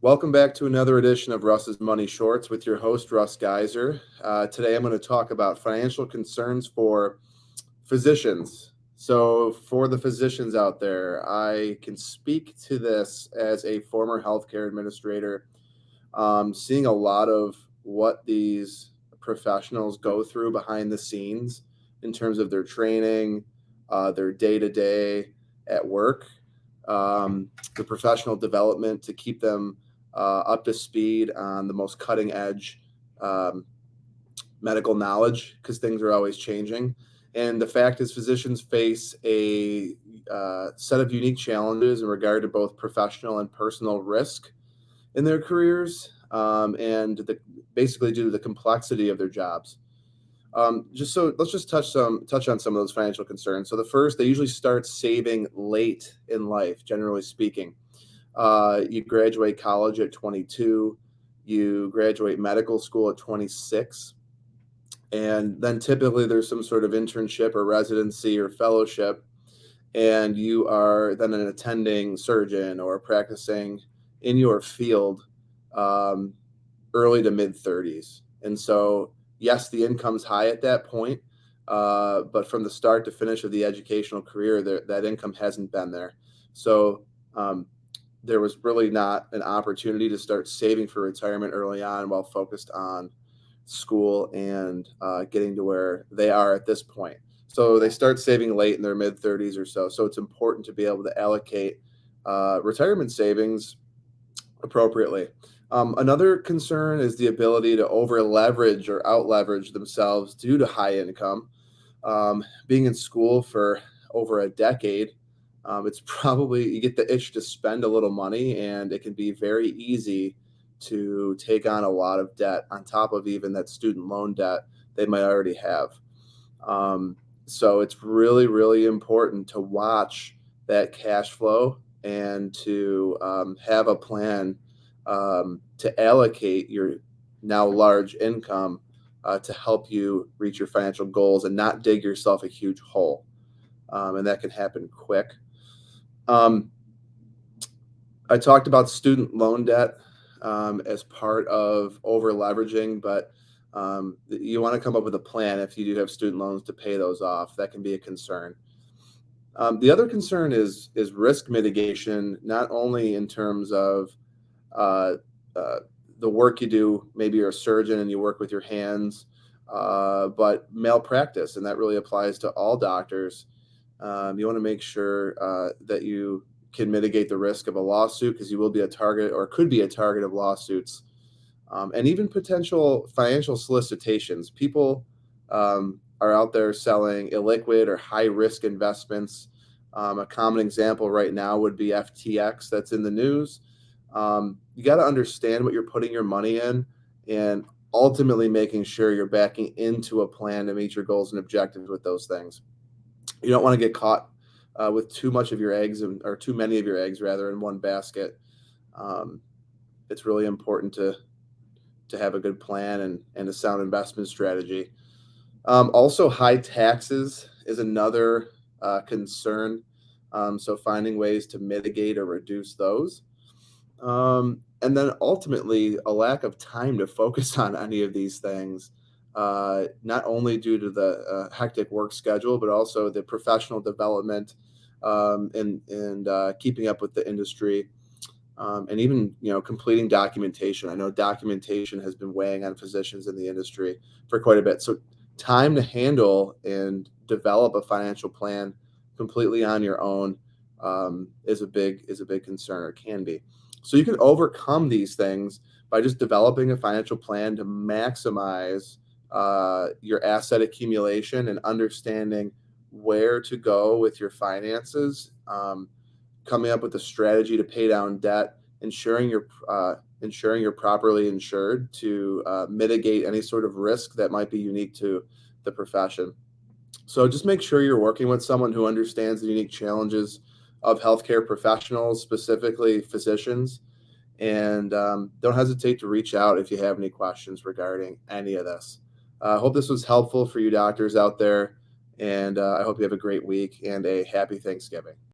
Welcome back to another edition of Russ's Money Shorts with your host, Russ Geiser. Today I'm going to talk about financial concerns for physicians. So, for the physicians out there, I can speak to this as a former healthcare administrator, seeing a lot of what these professionals go through behind the scenes in terms of their training, their day to day at work, the professional development to keep them up to speed on the most cutting edge um, medical knowledge because things are always changing. And the fact is, physicians face a set of unique challenges in regard to both professional and personal risk in their careers, basically due to the complexity of their jobs. Just so let's just touch on some of those financial concerns. So the first, they usually start saving late in life, generally speaking. You graduate college at 22, you graduate medical school at 26, and then typically there's some sort of internship or residency or fellowship, and you are then an attending surgeon or practicing in your field um, early to mid 30s. And so, yes, the income's high at that point, but from the start to finish of the educational career, that income hasn't been there. So, um, there was really not an opportunity to start saving for retirement early on while focused on school and getting to where they are at this point. So they start saving late in their mid 30s or so. So it's important to be able to allocate retirement savings appropriately. Another concern is the ability to over leverage or out leverage themselves due to high income. Being in school for over a decade, it's probably you get the itch to spend a little money, and it can be very easy to take on a lot of debt on top of even that student loan debt they might already have. So it's really, really important to watch that cash flow and to have a plan to allocate your now large income to help you reach your financial goals and not dig yourself a huge hole. And that can happen quick. Um, I talked about student loan debt as part of over leveraging, but you want to come up with a plan if you do have student loans to pay those off. That can be a concern. The other concern is risk mitigation, not only in terms of uh, uh, the work you do. Maybe you're a surgeon and you work with your hands, but malpractice, and that really applies to all doctors. You want to make sure that you can mitigate the risk of a lawsuit because you will be a target or could be a target of lawsuits, and even potential financial solicitations. People are out there selling illiquid or high risk investments. A common example right now would be FTX, that's in the news. You got to understand what you're putting your money in and ultimately making sure you're backing into a plan to meet your goals and objectives with those things. You don't want to get caught with too much of your eggs or too many of your eggs rather in one basket. Um, it's really important to have a good plan and a sound investment strategy. Also, high taxes is another concern. So finding ways to mitigate or reduce those. And then ultimately, a lack of time to focus on any of these things, not only due to the hectic work schedule, but also the professional development and keeping up with the industry, and even completing documentation. I know documentation has been weighing on physicians in the industry for quite a bit. So time to handle and develop a financial plan completely on your own is a big concern, or can be. So you can overcome these things by just developing a financial plan to maximize your asset accumulation and understanding where to go with your finances, coming up with a strategy to pay down debt, ensuring you're properly insured to mitigate any sort of risk that might be unique to the profession. So just make sure you're working with someone who understands the unique challenges of healthcare professionals, specifically physicians, and don't hesitate to reach out if you have any questions regarding any of this. I hope this was helpful for you doctors out there, and I hope you have a great week and a happy Thanksgiving.